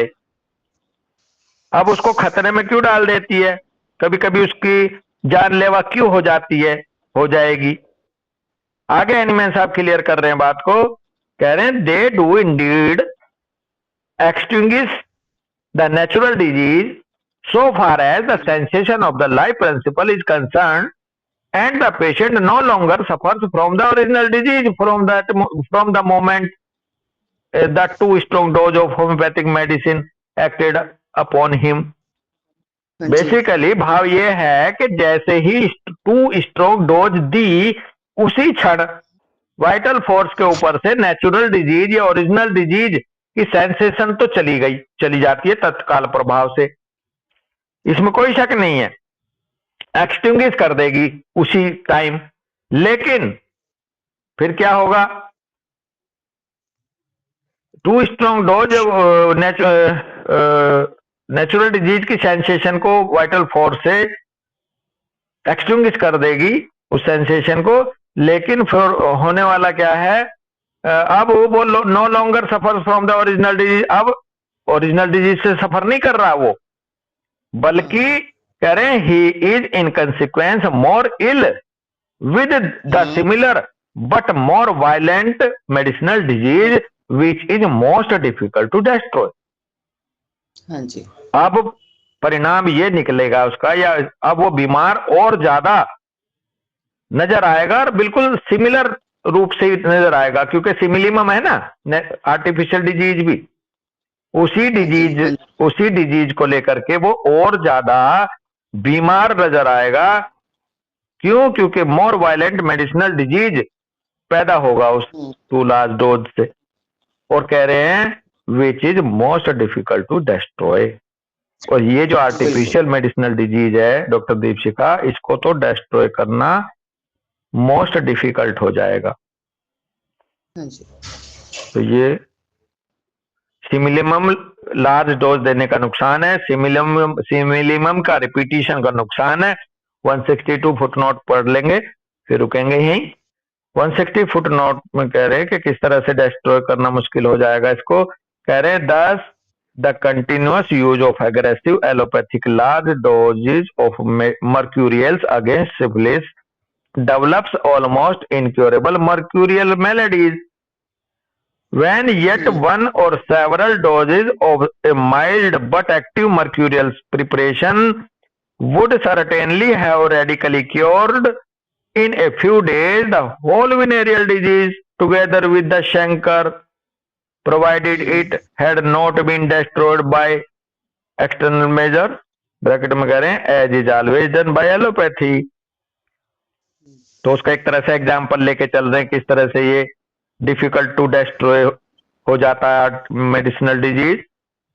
अब उसको खतरे में क्यों डाल देती है, कभी कभी उसकी जानलेवा क्यों हो जाती है, हो जाएगी। आगे एनिमैन साहब क्लियर कर रहे हैं बात को, कह रहे हैं they do indeed extinguish the natural disease so far as the sensation of the life principle is concerned and the patient no longer suffers from the original disease from the moment that too strong dose of homeopathic medicine acted upon him। Basically भाव ये है कि जैसे ही to strong dose दी उसी क्षण vital force के ऊपर से नेचुरल डिजीज या ओरिजिनल डिजीज की सेंसेशन तो चली जाती है तत्काल प्रभाव से, इसमें कोई शक नहीं है, एक्सटिंग्विश कर देगी उसी टाइम। लेकिन फिर क्या होगा, too strong dose natural disease की सेंसेशन को वाइटल फोर्स से एक्सटिंग्विश कर देगी उस सेंसेशन को, लेकिन फिर होने वाला क्या है, अब वो no longer suffer from the original disease, अब ओरिजिनल डिजीज से सफर नहीं कर रहा वो, बल्कि कह रहे हैं he is in consequence more ill with the similar but more violent medicinal disease which is most difficult to destroy. हाँ जी। अब परिणाम ये निकलेगा उसका, या अब वो बीमार और ज्यादा नजर आएगा और बिल्कुल सिमिलर रूप से नजर आएगा, क्योंकि सिमिलिमम है ना आर्टिफिशियल डिजीज भी, उसी डिजीज को लेकर के वो और ज्यादा बीमार नजर आएगा। क्यों? क्योंकि मोर वायलेंट मेडिसिनल डिजीज पैदा होगा उस टू लार्ज डोज से। और कह रहे हैं which is most difficult to destroy. और ये जो आर्टिफिशियल मेडिसिनल डिजीज है डॉक्टर दीपशिखा, इसको तो डिस्ट्रॉय करना मोस्ट डिफिकल्ट हो जाएगा। तो ये सिमिलिमम लार्ज डोज देने का नुकसान है, सिमिलिमम का रिपीटिशन का नुकसान है। 162 फुटनोट पढ़ लेंगे फिर रुकेंगे यहीं। 160 फुटनोट में कह रहे हैं कि किस तरह से डिस्ट्रॉय करना मुश्किल हो जाएगा इसको। कह रहे हैं thus the continuous use of aggressive allopathic large doses of mercurials against syphilis develops almost incurable mercurial maladies when yet one or several doses of a mild but active mercurial preparation would certainly have radically cured in a few days the whole venereal disease together with the chancre, provided it had not been destroyed by external measure, bracket में कह रहे हैं as is always done by allopathy। तो उसका एक तरह से example लेके चल रहे हैं किस तरह से ये डिफिकल्ट टू डिस्ट्रॉय हो जाता है मेडिसिनल डिजीज।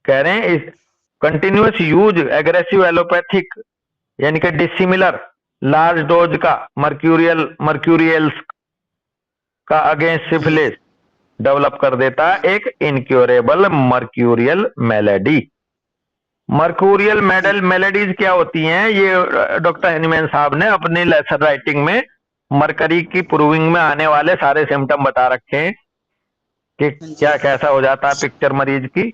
कह रहे हैं इस कंटिन्यूअस यूज एग्रेसिव एलोपैथिक यानी कि डिसिमिलर लार्ज डोज का मर्क्यूरियल्स का अगेंस्ट सिफिलिस डेवलप कर देता है एक incurable mercurial melody. Mercurial melodies क्या होती हैं? ये डॉक्टर हेनीमैन साहब ने अपनी लेसन राइटिंग में मरकरी की प्रूविंग में आने वाले सारे सिम्टम बता रखे हैं कि क्या कैसा हो जाता है पिक्चर मरीज की।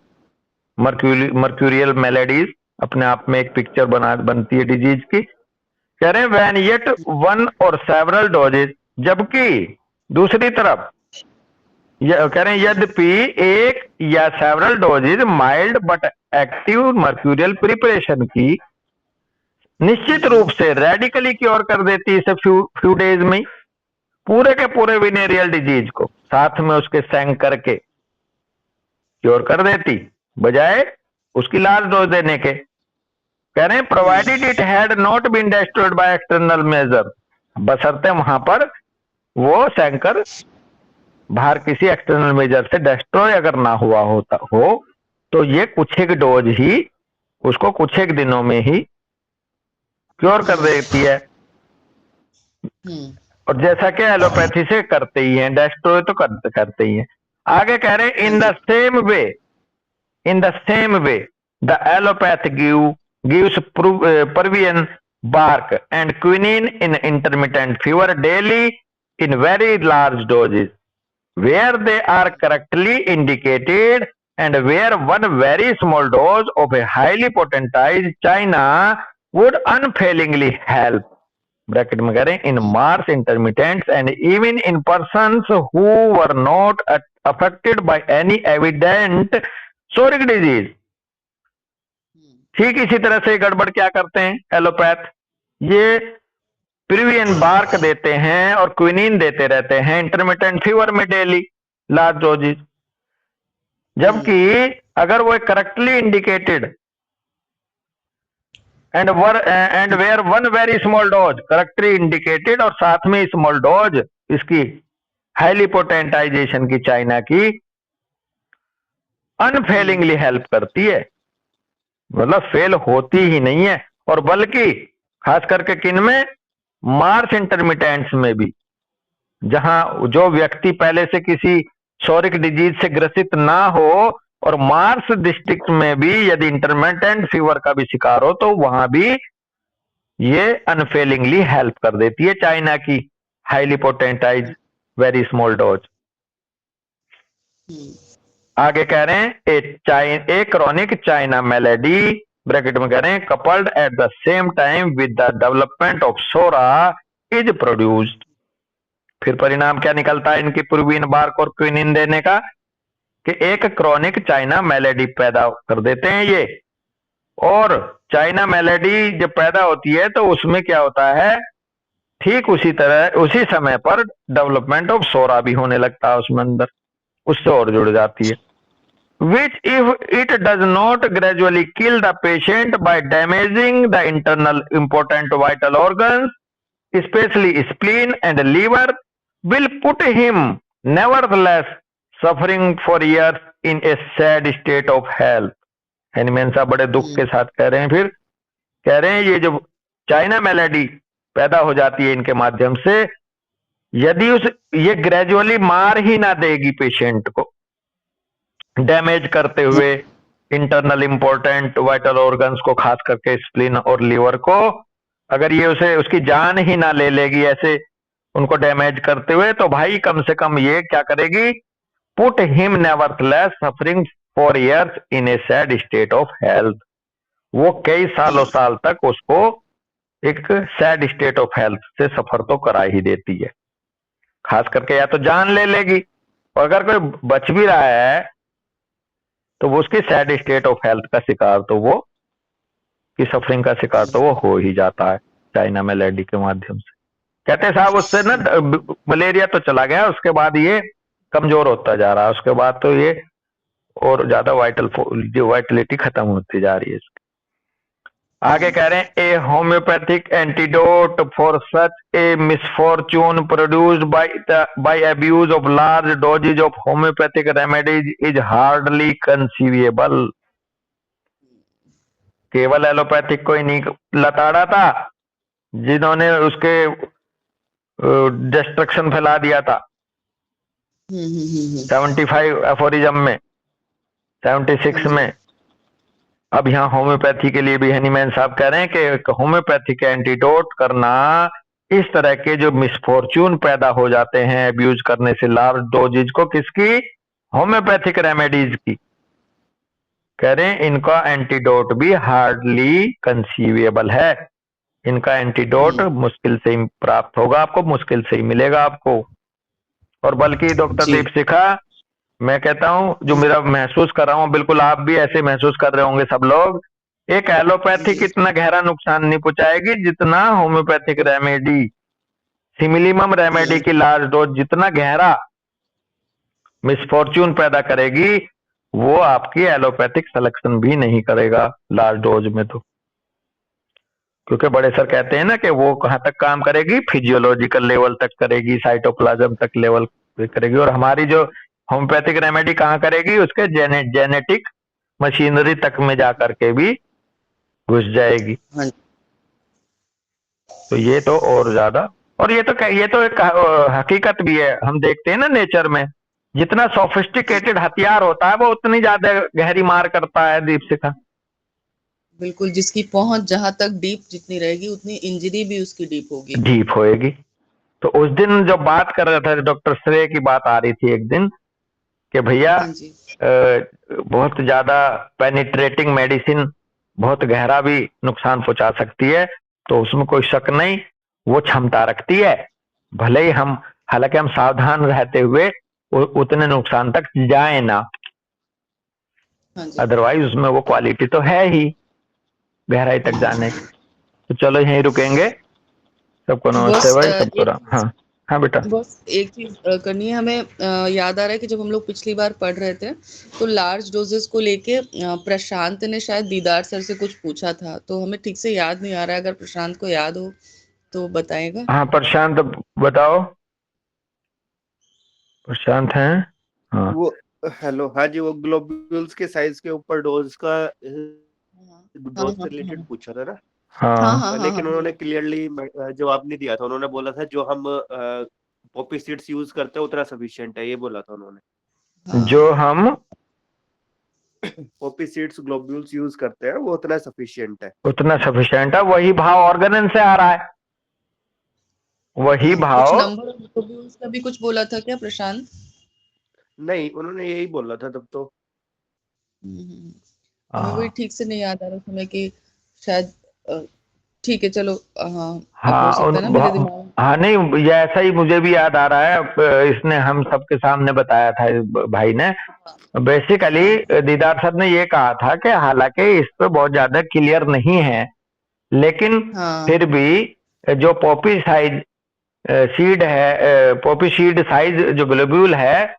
मर्क्यूरियल मेलेडीज अपने आप में एक पिक्चर बनती है डिजीज की। कह रहे हैं when yet one or several doses, जबकि दूसरी तरफ कह रहे हैं यद्यपि एक या several doses mild but active mercurial preparation की निश्चित रूप से रेडिकली क्योर कर देती है इसे फ्यू डेज में पूरे के पूरे विनेरियल डिजीज को साथ में उसके सैंकर के क्योर कर देती, बजाय उसकी लार्ज डोज देने के। कह रहे हैं provided it had not been destroyed by external measure, बशर्ते वहां पर वो सैंकर बाहर किसी एक्सटर्नल मेजर से डिस्ट्रॉय अगर ना हुआ हो तो ये कुछ एक डोज ही उसको कुछ एक दिनों में ही क्योर कर देती है। और जैसा कि एलोपैथी से करते ही हैं, डिस्ट्रॉय तो करते ही हैं। आगे कह रहे हैं in the same way the allopath gives Peruvian bark and quinine in intermittent fever daily in very large doses where they are correctly indicated and where one very small dose of a highly potentized china would unfailingly help, bracket में करें in Mars intermittents and even in persons who were not affected by any evident psoriatic disease। ठीक इसी तरह से गड़बड़ क्या करते हैं एलोपैथ, ये प्रिवियन बार्क देते हैं और क्विनिन देते रहते हैं इंटरमिटेंट फीवर में डेली लार्ज डोजेज, जबकि अगर वो correctly indicated and where one very small dose correctly indicated और साथ में स्मॉल डोज इसकी हाईली पोटेंटाइजेशन की चाइना की अनफेलिंगली हेल्प करती है, मतलब फेल होती ही नहीं है। और बल्कि खास करके किन में, मार्स इंटरमिटेंट्स में भी, जहां जो व्यक्ति पहले से किसी सोरिक डिजीज से ग्रसित ना हो और मार्स डिस्ट्रिक्ट में भी यदि इंटरमिटेंट फीवर का भी शिकार हो तो वहां भी ये अनफेलिंगली हेल्प कर देती है चाइना की highly potentize very small dose. आगे कह रहे हैं a chronic China malady bracket में कह रहे हैं coupled at the same time with the development of psora is produced. फिर परिणाम क्या निकलता है इनकी प्रोविन बार्क और क्विनिन देने का कि एक क्रॉनिक चाइना मेलेडी पैदा कर देते हैं ये। और चाइना मेलेडी जब पैदा होती है तो उसमें क्या होता है, ठीक उसी तरह उसी समय पर डेवलपमेंट ऑफ सोरा भी होने लगता है उसमें अंदर, उससे और जुड़ जाती है। which if it does not gradually kill the patient by damaging the internal important vital organs, especially spleen and liver, will put him nevertheless suffering for years in a sad state of health। Hahnemann साहब बड़े दुख के साथ कह रहे हैं, फिर कह रहे हैं ये जो चाइना मेलेडी पैदा हो जाती है इनके माध्यम से, यदि ये ग्रेजुअली मार ही ना देगी पेशेंट को, डैमेज करते हुए इंटरनल इंपॉर्टेंट वाइटल ऑर्गन्स को, खास करके स्प्लीन और लीवर को, अगर ये उसकी जान ही ना ले लेगी ऐसे उनको डैमेज करते हुए, तो भाई कम से कम ये क्या करेगी, put him nevertheless suffering for years in a sad state of health. वो कई साल तक उसको एक सैड स्टेट ऑफ हेल्थ से सफर तो करा ही देती है, खास करके या तो जान ले लेगी, और अगर कोई बच भी रहा है तो वो उसकी सैड स्टेट ऑफ हेल्थ का शिकार तो वो की सफरिंग का शिकार तो वो हो ही जाता है चाइना मेलेडी के माध्यम से। कहते हैं साहब उससे ना मलेरिया तो चला गया, उसके बाद ये कमजोर होता जा रहा है, उसके बाद तो ये और ज्यादा वाइटलिटी खत्म होती जा रही है इसकी। आगे कह रहे हैं a homoeopathic antidote for such a misfortune produced by abuse of large doses of homoeopathic remedies is hardly conceivable. केवल एलोपैथिक को ही नहीं लताड़ा था जिन्होंने उसके डिस्ट्रक्शन फैला दिया था 75 एफोरिज्म में, 76 में। अब यहाँ होम्योपैथी के लिए भी हैनीमैन साहब कह रहे हैं कि होम्योपैथी के एंटीडोट करना इस तरह के जो मिसफॉर्चून पैदा हो जाते हैं अब्यूज करने से लार्ज डोजेज को, किसकी, होम्योपैथिक रेमेडीज की, कह रहे हैं इनका एंटीडोट भी हार्डली कंसीवेबल है। इनका एंटीडोट मुश्किल से ही प्राप्त होगा आपको, मुश्किल से ही मिलेगा आपको। और बल्कि डॉक्टर दीपशिखा, मैं कहता हूं जो मेरा महसूस कर रहा हूं, बिल्कुल आप भी ऐसे महसूस कर रहे होंगे सब लोग, एक एलोपैथिक इतना गहरा नुकसान नहीं पहुंचाएगी जितना होम्योपैथिक रेमेडी, सिमिलिमम रेमेडी की लार्ज डोज जितना गहरा मिसफॉर्चून पैदा करेगी, वो आपकी एलोपैथिक सिलेक्शन भी नहीं करेगा लार्ज डोज में। तो क्योंकि बड़े सर कहते हैं ना कि वो कहां तक काम करेगी, फिजियोलॉजिकल लेवल तक करेगी, साइटोप्लाज्म तक लेवल करेगी, और हमारी जो होम्योपैथिक रेमेडी कहाँ करेगी, उसके जेनेटिक मशीनरी तक में जाकर के भी घुस जाएगी। तो ये तो और ज्यादा, और ये तो एक हकीकत भी है, हम देखते हैं ना नेचर में, जितना सोफिस्टिकेटेड हथियार होता है वो उतनी ज्यादा गहरी मार करता है। दीपशिखा, बिल्कुल, जिसकी पहुंच जहां तक डीप जितनी रहेगी उतनी इंजरी भी उसकी डीप होगी, डीप होएगी। तो उस दिन जब बात कर रहे थे डॉक्टर श्रेय की बात आ रही थी एक दिन कि भैया बहुत ज्यादा पेनिट्रेटिंग मेडिसिन बहुत गहरा भी नुकसान पहुंचा सकती है, तो उसमें कोई शक नहीं, वो क्षमता रखती है, भले ही हम हालांकि हम सावधान रहते हुए उतने नुकसान तक जाए ना, अदरवाइज उसमें वो क्वालिटी तो है ही गहराई तक जाने की। तो चलो यहीं रुकेंगे। सबको नमस्ते भाई, सबको राम। हाँ हाँ बेटा, बस एक चीज करनी है हमें, याद आ रहा है कि जब हम लोग पिछली बार पढ़ रहे थे तो लार्ज डोजेस को लेके प्रशांत ने शायद दीदार सर से कुछ पूछा था, तो हमें ठीक से याद नहीं आ रहा है, अगर प्रशांत को याद हो तो बताएगा। हाँ प्रशांत बताओ, प्रशांत हैं? हाँ वो हेलो, हाँ जी, वो ग्लोब्यूल्स के साइज के ऊपर डोज का डोज से रिलेटेड पूछा था ना। हाँ लेकिन उन्होंने क्लियरली जवाब नहीं दिया था, उन्होंने बोला था जो हम पॉपी सीड्स यूज करते हैं उतना सफिशिएंट है, ये बोला था उन्होंने। जो हम पॉपी सीड्स ग्लोब्यूल्स यूज करते हैं वो उतना सफिशिएंट है, उतना सफिशिएंट है। वही भाव ऑर्गेनन से आ रहा है, वही भाव। कुछ नंबर ग्लोब्यूल्स का भी कुछ बोला था क्या प्रशांत? नहीं, उन्होंने यही बोला था तब तो। हमें वही हाँ ठीक से नहीं याद आ रहा समय कि शायद ठीक है चलो, हाँ अब हो हाँ सकता है ना मेरे दिमाग में। हाँ नहीं, ये ऐसा ही मुझे भी याद आ रहा है। अब इसने हम सबके सामने बताया था इस भाई ने। बेसिकली हाँ दीदार सर ने ये कहा था कि हालांकि इस पे बहुत ज्यादा क्लियर नहीं है, लेकिन हाँ फिर भी जो पॉपी साइज सीड है, पॉपी सीड साइज जो ग्लोब्यूल है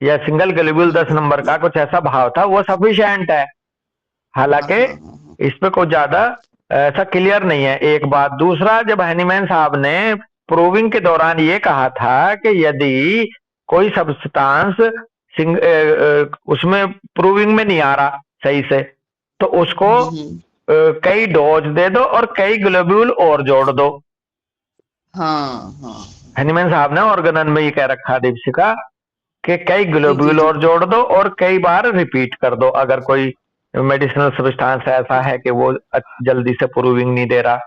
या सिंगल ग्लोब्यूल 10 नंबर का कुछ ऐसा भाव था, वो सफिशिएंट है। हाँ हालांकि हाँ हाँ इस पे कुछ ज्यादा ऐसा क्लियर नहीं है, एक बात। दूसरा, जब हैनीमैन साहब ने प्रूविंग के दौरान ये कहा था कि यदि कोई सब्सटेंस उसमें प्रूविंग में नहीं आ रहा सही से, तो उसको कई डोज दे दो और कई ग्लोब्यूल और जोड़ दो। हाँ हाँ हैनीमैन साहब ने ऑर्गेनन में ये कह रखा दीपशिखा कि कई जी जी ग्लोब्यूल जी और जोड़ दो और कई बार रिपीट कर दो, अगर कोई मेडिसिनल सब्सटेंस ऐसा है कि वो जल्दी से प्रूविंग नहीं दे रहा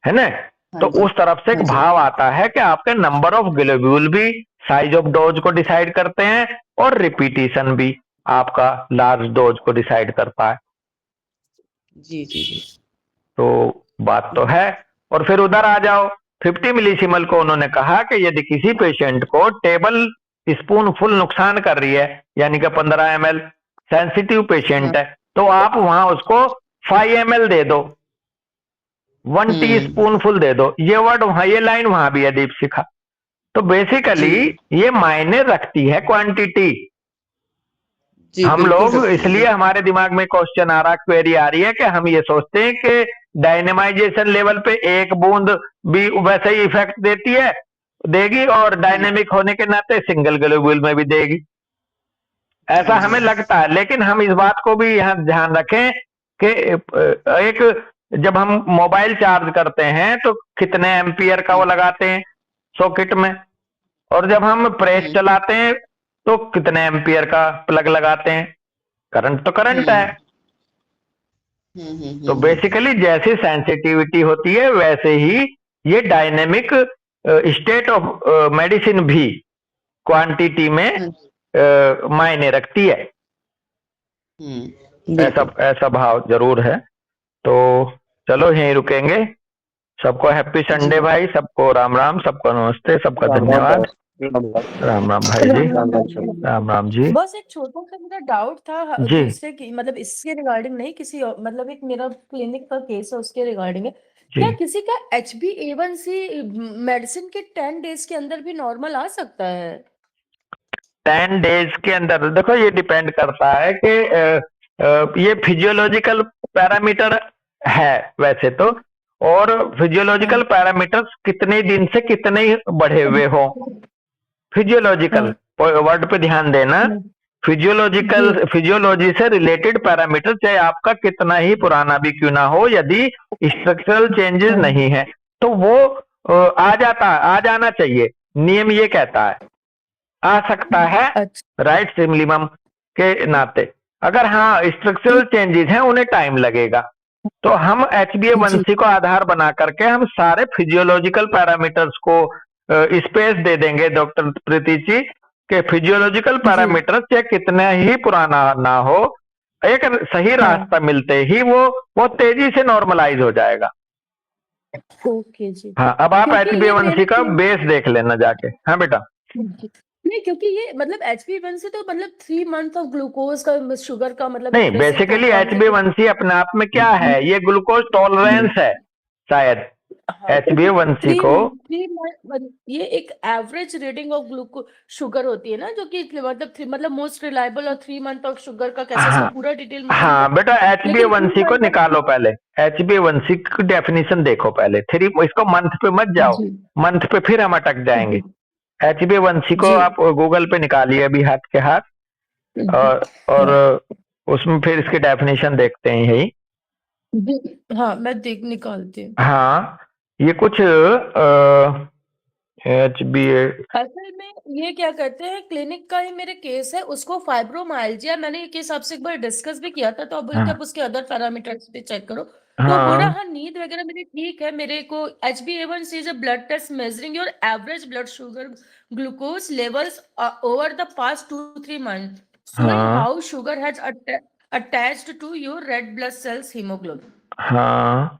है ना। तो हाँ जी उस तरफ से एक हाँ जी भाव आता है कि आपके नंबर ऑफ ग्लोब्यूल भी साइज ऑफ डोज को डिसाइड करते हैं और रिपीटिशन भी आपका लार्ज डोज को डिसाइड करता है। जी जी जी तो बात तो है। और फिर उधर आ जाओ, 50 मिलीसीमल को उन्होंने कहा कि यदि किसी पेशेंट को टेबल स्पून फुल नुकसान कर रही है, यानी कि 15 ml, सेंसिटिव पेशेंट हाँ है, तो आप वहां उसको 5 ml दे दो, 1 टी स्पून फुल दे दो। ये वर्ड वहां, ये लाइन वहां भी है दीपशिखा। तो जी बेसिकली ये मायने रखती है क्वांटिटी। जी हम बिल्कुल लोग रखती है इसलिए हमारे दिमाग में क्वेश्चन आ रहा, क्वेरी आ रही है कि हम ये सोचते हैं कि डायनेमाइजेशन लेवल पे एक बूंद भी वैसे ही इफेक्ट देगी और डायनेमिक होने के नाते सिंगल ग्लोब्यूल में भी देगी, ऐसा हाँ जी हमें लगता है। लेकिन हम इस बात को भी यहाँ ध्यान रखें कि एक, जब हम मोबाइल चार्ज करते हैं तो कितने एम्पियर का वो लगाते हैं सॉकेट में, और जब हम प्रेस हम्म चलाते हैं तो कितने एम्पियर का प्लग लगाते हैं। करंट तो करंट है। हम्म तो बेसिकली जैसी सेंसिटिविटी होती है वैसे ही ये डायनेमिक स्टेट ऑफ मेडिसिन भी क्वांटिटी में हाँ जी मायने रखती है। ऐसा बिल्कुल ऐसा भाव जरूर है। तो चलो यहीं रुकेंगे। सबको हैप्पी जी संडे भाई, सबको राम राम, सबको नमस्ते, सबका राम राम धन्यवाद। राम राम राम राम भाई जी, राम राम राम राम भाई सर। राम राम जी। बस एक छोटा सा मेरा डाउट था जी दूसरे की मतलब इसके रिगार्डिंग नहीं, किसी और मतलब एक मेरा क्लिनिक का केस है उसके रिगार्डिंग है। जी। क्या किसी का HbA1c मेडिसिन के 10 डेज के अंदर भी नॉर्मल आ सकता है? 10 डेज के अंदर देखो, ये डिपेंड करता है कि ये फिजियोलॉजिकल पैरामीटर है वैसे तो, और फिजियोलॉजिकल हाँ पैरामीटर्स कितने दिन से कितने ही बढ़े हुए हो। फिजियोलॉजिकल हाँ वर्ड पे ध्यान देना। हाँ, फिजियोलॉजिकल, जी फिजियोलॉजी से रिलेटेड पैरामीटर चाहे आपका कितना ही पुराना भी क्यों ना हो, यदि स्ट्रक्चरल चेंजेस हाँ नहीं है तो वो आ जाना चाहिए। नियम ये कहता है आ सकता है अच्छा राइट सिमिलिमम के नाते। अगर हाँ स्ट्रक्चरल चेंजेस हैं उन्हें टाइम लगेगा। तो हम जी HbA1c को आधार बना करके हम सारे फिजियोलॉजिकल पैरामीटर्स को स्पेस दे देंगे डॉक्टर प्रीति जी के फिजियोलॉजिकल जी पैरामीटर्स चाहे कितना ही पुराना ना हो, एक सही हाँ रास्ता मिलते ही वो तेजी से नॉर्मलाइज हो जाएगा। ओके जी। हाँ, अब आप क्योंकि ये HbA1c मेरे का बेस देख लेना जाके। हाँ बेटा। नहीं, क्योंकि ये मतलब HbA1c तो मतलब 3 मंथ ऑफ ग्लूकोज का शुगर का मतलब एक नहीं, बेसिक बेसिकली प्रोग्राम है। HbA1c अपने आप में क्या है, ये ग्लूकोज टॉलरेंस है शायद। हाँ HbA1c 3 को 3 मंथ ये एक एवरेज रीडिंग ऑफ ग्लूको शुगर होती है ना, जो कि मतलब मोस्ट रिलायबल और 3 मंथ ऑफ शुगर का कैसे इसका हाँ पूरा डिटेल मुझे नहीं हाँ पता। बेटा, लेकिन 3 HbA1c को मंथ निकालो पहले। HbA1c की डेफिनेशन देखो पहले, थ्री, इसको मंथ पे मत जाओ, जी मंथ पे फिर हम अटक जाएंगे। HbA1c को जी आप गूगल पे निकालिए अभी हाथ के हाथ, और हाँ उसमें फिर इसकी डेफिनेशन देखते हैं यही। हाँ मैं देख निकालती हूँ। हाँ, ये कुछ HbA, असल में ये क्या करते हैं, क्लिनिक का ही मेरे केस है, उसको फाइब्रोमाइल्जिया, मैंने ये केस आपसे एक बार डिस्कस भी किया था, तो अब बोलते हाँ अब उसके अदर पैरामीटर्स पे चेक करो। तो बोला हाँ हाँ नींद वगैरह मेरी ठीक है, मेरे को HbA1c is a blood test measuring your average blood sugar glucose levels over the past 2-3 month, showing हाँ how sugar has attached to your red blood cells hemoglobin. हाँ,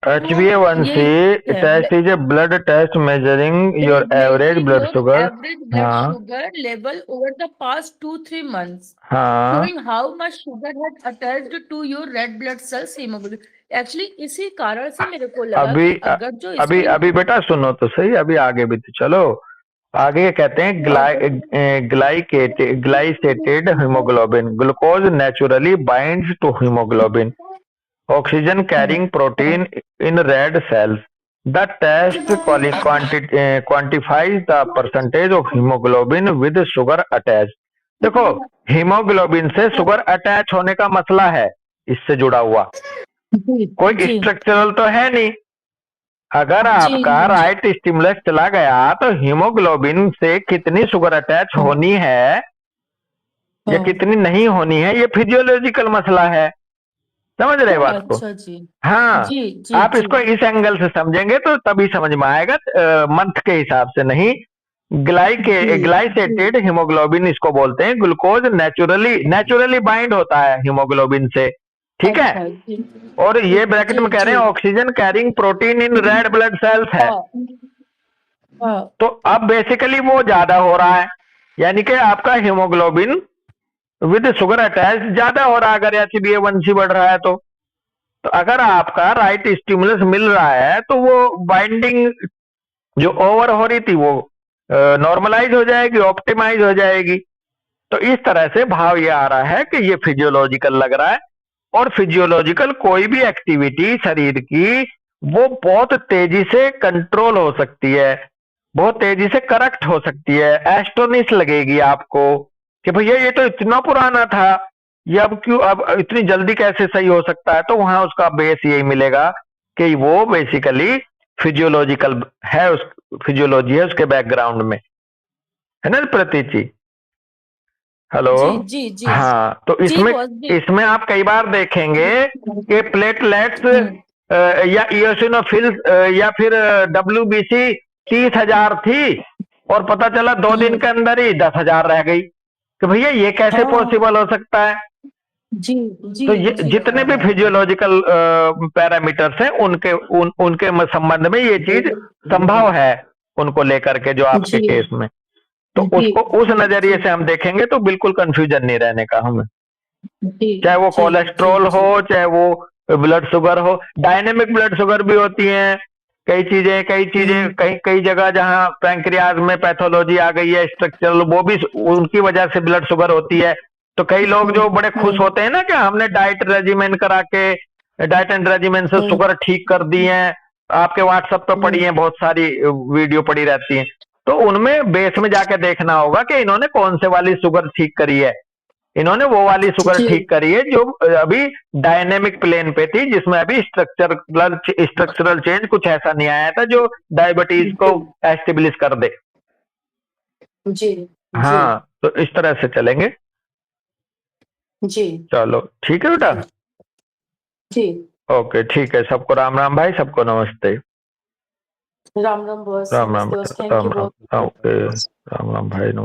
तो HbA1c ये है test is a blood test measuring your average blood sugar. average blood हाँ sugar level over the past 2-3 months, हाँ showing how much sugar had attached to your red blood cells hemoglobin. Actually इसी कारण से मेरे को लगा अभी कि अगर जो अभी इसकी अभी बेटा सुनो तो सही, अभी आगे भी तो चलो। आगे कहते हैं glycated haemoglobin, glucose naturally binds to haemoglobin, oxygen carrying protein in red cells, the test quantifies the percentage of haemoglobin with sugar attach. देखो, हीमोग्लोबिन से शुगर अटैच होने का मसला है इससे जुड़ा हुआ, कोई स्ट्रक्चरल तो है नहीं। अगर आपका राइट स्टिमुलस चला गया तो हीमोग्लोबिन से कितनी शुगर अटैच होनी है या कितनी नहीं होनी है, ये फिजियोलॉजिकल मसला है। समझ रहे बात को? अच्छा जी, हाँ, जी आप इसको इस एंगल से समझेंगे तो तभी समझ में आएगा, मंथ के हिसाब से नहीं। ग्लाइसेटेड हीमोग्लोबिन इसको बोलते हैं, ग्लूकोज नेचुरली बाइंड होता है हीमोग्लोबिन से, ठीक है। और ये ब्रैकेट में कह रहे हैं oxygen carrying protein in red blood cells है। तो अब बेसिकली वो ज्यादा हो रहा है, यानी कि आपका हीमोग्लोबिन विद शुगर अटैच ज्यादा हो रहा है अगर HbA1c बढ़ रहा है तो अगर आपका राइट स्टिमुलस मिल रहा है तो वो बाइंडिंग जो ओवर हो रही थी वो नॉर्मलाइज हो जाएगी, ऑप्टिमाइज हो जाएगी। तो इस तरह से भाव ये आ रहा है कि ये फिजियोलॉजिकल लग रहा है। और फिजियोलॉजिकल कोई भी एक्टिविटी शरीर की वो बहुत तेजी से कंट्रोल हो सकती है, बहुत तेजी से करेक्ट हो सकती है। एस्टोनिश लगेगी आपको कि भैया ये तो इतना पुराना था, ये अब इतनी जल्दी कैसे सही हो सकता है। तो वहां उसका बेस यही मिलेगा कि वो बेसिकली फिजियोलॉजिकल है, फिजियोलॉजी है उसके बैकग्राउंड में, है ना प्रतीक जी? हेलो जी हाँ, तो इसमें आप कई बार देखेंगे कि प्लेटलेट्स या इयोसिनोफिल्स या फिर WBC 30,000 थी और पता चला 2 दिन के अंदर ही 10,000 रह गई। तो भैया ये कैसे पॉसिबल हो सकता है? तो ये जितने भी फिजियोलॉजिकल पैरामीटर्स हैं उनके संबंध में ये चीज संभव है, उनको लेकर के जो आपके केस में। तो उसको उस नजरिए से हम देखेंगे तो बिल्कुल कंफ्यूजन नहीं रहने का हमें, चाहे वो कोलेस्ट्रॉल हो, चाहे वो ब्लड शुगर हो। डायनेमिक ब्लड शुगर भी होती है, कई चीजें कई जगह जहां पैंक्रियाज में पैथोलॉजी आ गई है स्ट्रक्चरल, वो भी उनकी वजह से ब्लड शुगर होती है। तो कई लोग जो बड़े खुश होते हैं ना कि हमने डाइट रेजिमेंट करा के, डाइट एंड रेजिमेंट से शुगर ठीक कर दी है, आपके व्हाट्सएप पे पड़ी है, बहुत सारी वीडियो पड़ी रहती है। तो उनमें बेस में जाके देखना होगा कि इन्होंने कौन से वाली शुगर ठीक करी है। इन्होंने वो वाली शुगर ठीक करी है जो अभी डायनेमिक प्लेन पे थी, जिसमें अभी स्ट्रक्चरल चेंज कुछ ऐसा नहीं आया था जो डायबिटीज को एस्टेब्लिश कर दे। हाँ, तो इस तरह से चलेंगे जी। चलो ठीक है बेटा जी, ओके ठीक है। सबको राम राम भाई, सबको नमस्ते। राम राम बॉस, राम राम, ओके, राम राम भाई।